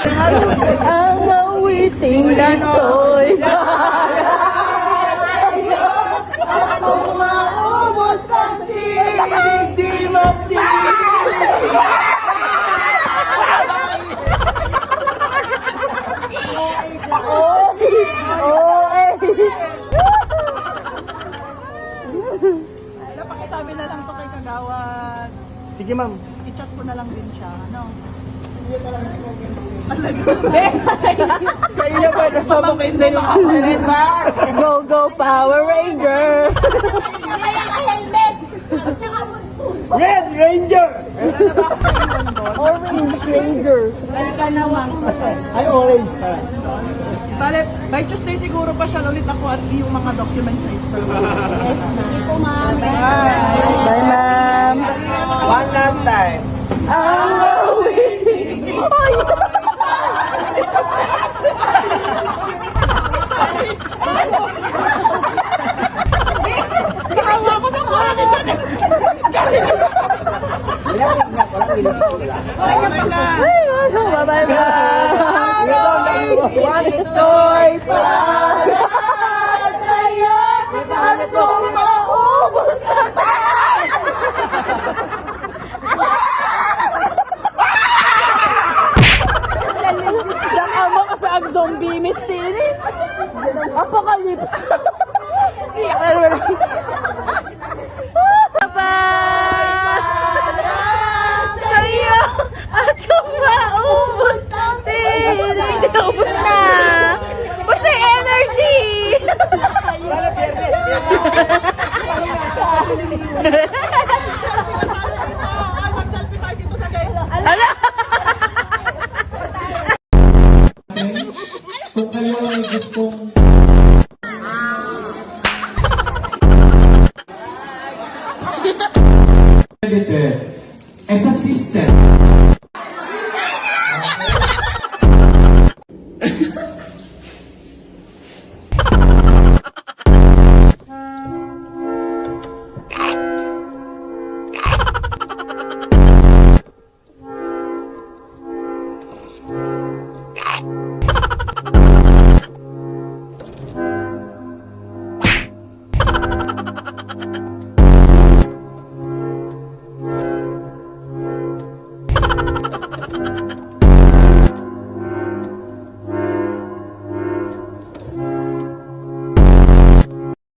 Ang awiting dito'y Kung maubos ang tinig, di magsinig. Pakisabi na lang to kay Kagawad. Sige ma'am. I-chat ko na lang din siya, ano? Kayo na ba kasama kayo na yung red bar? Go, go, Power Ranger! Red Ranger! Orange Ranger! Ay, orange. Bale, by Tuesday siguro pa siya ulit ako at yung mga documents na ito. Bye, ma'am! One last time. Ang awiting... Ay! Nakawa ko na parang ito. Okay na. Bye-bye, ma'am! Ito'y para sa'yo at kung maubos ang Nakama ka sa zombie mitin eh! Apocalypse! Sa'yo at kung maubos ang tinig. Ubus na! Ubus na yung energy! Mag-selfie tayo dito sa gate. Ala! Kung kayo ay gustong esa system.